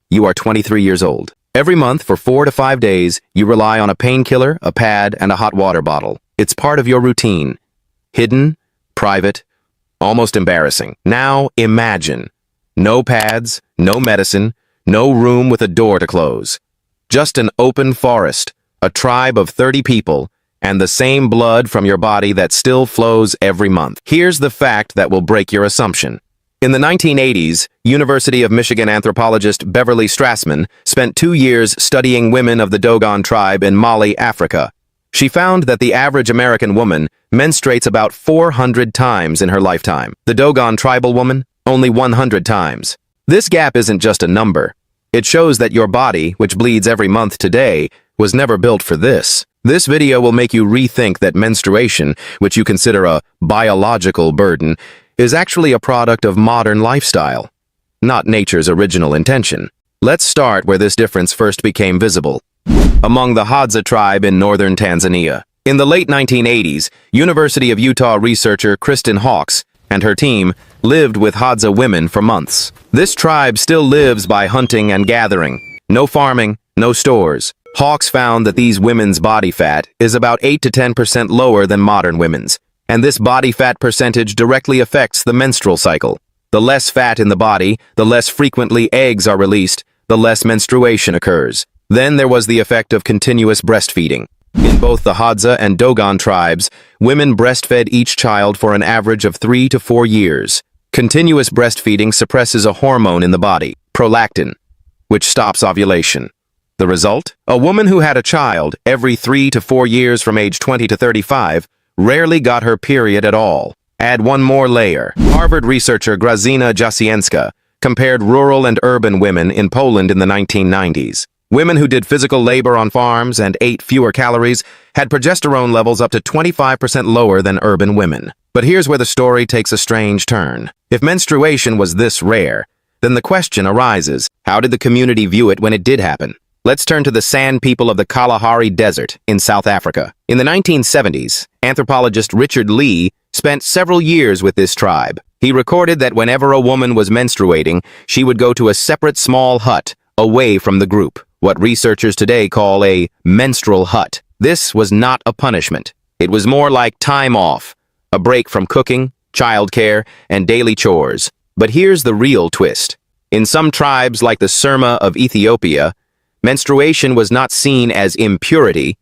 you are 23 years old. Every month for 4 to 5 days, you rely on a painkiller, a pad, and a hot water bottle. It's part of your routine. Hidden, private, almost embarrassing. Now imagine. No pads, no medicine, no room with a door to close. Just an open forest, a tribe of 30 people, and the same blood from your body that still flows every month. Here's the fact that will break your assumption. In the 1980s, University of Michigan anthropologist Beverly Strassmann spent 2 years studying women of the Dogon tribe in Mali, Africa. She found that the average American woman menstruates about 400 times in her lifetime. The Dogon tribal woman, only 100 times. This gap isn't just a number. It shows that your body, which bleeds every month today, was never built for this. This video will make you rethink that menstruation, which you consider a biological burden, is actually a product of modern lifestyle, not nature's original intention. Let's start where this difference first became visible. Among the Hadza tribe in northern Tanzania. In the late 1980s, University of Utah researcher Kristen Hawkes and her team lived with Hadza women for months. This tribe still lives by hunting and gathering. No farming, no stores. Hawkes found that these women's body fat is about 8 to 10% lower than modern women's, and this body fat percentage directly affects the menstrual cycle. The less fat in the body, the less frequently eggs are released, the less menstruation occurs. Then there was the effect of continuous breastfeeding. In both the Hadza and Dogon tribes, women breastfed each child for an average of 3 to 4 years. Continuous breastfeeding suppresses a hormone in the body, prolactin, which stops ovulation. The result? A woman who had a child every 3 to 4 years from age 20 to 35 rarely got her period at all. Add one more layer. Harvard researcher Grażyna Jasienska compared rural and urban women in Poland in the 1990s. Women who did physical labor on farms and ate fewer calories had progesterone levels up to 25% lower than urban women. But here's where the story takes a strange turn. If menstruation was this rare, then the question arises, how did the community view it when it did happen? Let's turn to the San people of the Kalahari Desert in South Africa. In the 1970s, anthropologist Richard Lee spent several years with this tribe. He recorded that whenever a woman was menstruating, she would go to a separate small hut away from the group, what researchers today call a menstrual hut. This was not a punishment. It was more like time off, a break from cooking, childcare, and daily chores. But here's the real twist. In some tribes like the Surma of Ethiopia, menstruation was not seen as impurity,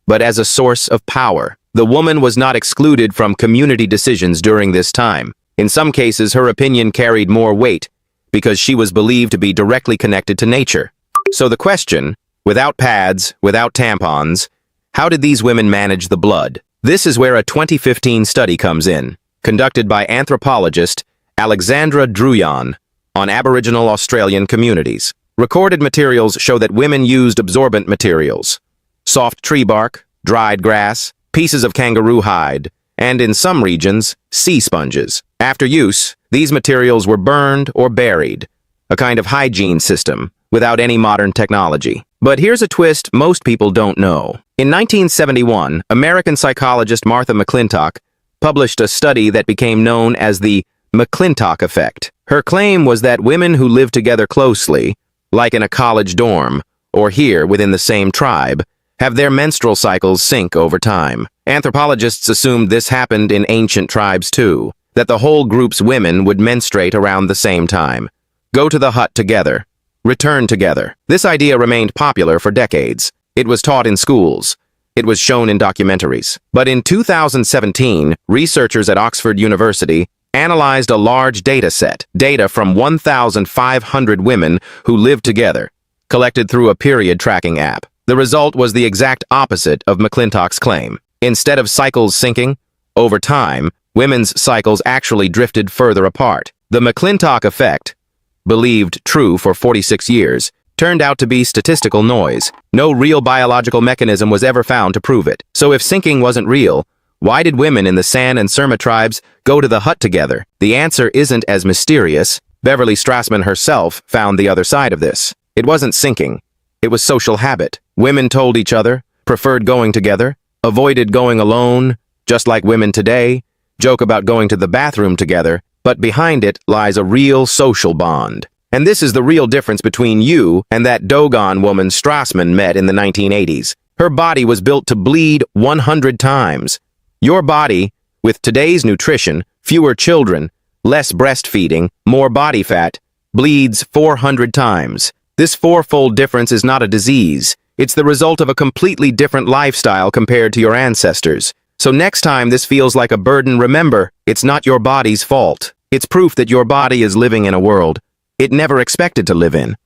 but as a source of power. The woman was not excluded from community decisions during this time. In some cases, her opinion carried more weight because she was believed to be directly connected to nature. So the question, without pads, without tampons, how did these women manage the blood? This is where a 2015 study comes in, conducted by anthropologist Alexandra Druyan on Aboriginal Australian communities. Recorded materials show that women used absorbent materials, soft tree bark, dried grass, pieces of kangaroo hide, and in some regions, sea sponges. After use, these materials were burned or buried, a kind of hygiene system without any modern technology. But here's a twist most people don't know. In 1971, American psychologist Martha McClintock published a study that became known as the McClintock effect. Her claim was that women who live together closely, like in a college dorm, or here within the same tribe, have their menstrual cycles sync over time. Anthropologists assumed this happened in ancient tribes too, that the whole group's women would menstruate around the same time, go to the hut together, return together. This idea remained popular for decades. It was taught in schools. It was shown in documentaries. But in 2017, researchers at Oxford University analyzed a large data set, data from 1,500 women who lived together, collected through a period tracking app. The result was the exact opposite of McClintock's claim. Instead of cycles syncing, over time, women's cycles actually drifted further apart. The McClintock effect, believed true for 46 years, turned out to be statistical noise. No real biological mechanism was ever found to prove it. So if syncing wasn't real, why did women in the San and Surma tribes go to the hut together? The answer isn't as mysterious. Beverly Strassmann herself found the other side of this. It wasn't syncing. It was social habit. Women told each other, preferred going together, avoided going alone, just like women today, joke about going to the bathroom together, but behind it lies a real social bond. And this is the real difference between you and that Dogon woman Strassmann met in the 1980s. Her body was built to bleed 100 times. Your body, with today's nutrition, fewer children, less breastfeeding, more body fat, bleeds 400 times. This fourfold difference is not a disease. It's the result of a completely different lifestyle compared to your ancestors. So next time this feels like a burden, remember, it's not your body's fault. It's proof that your body is living in a world it never expected to live in.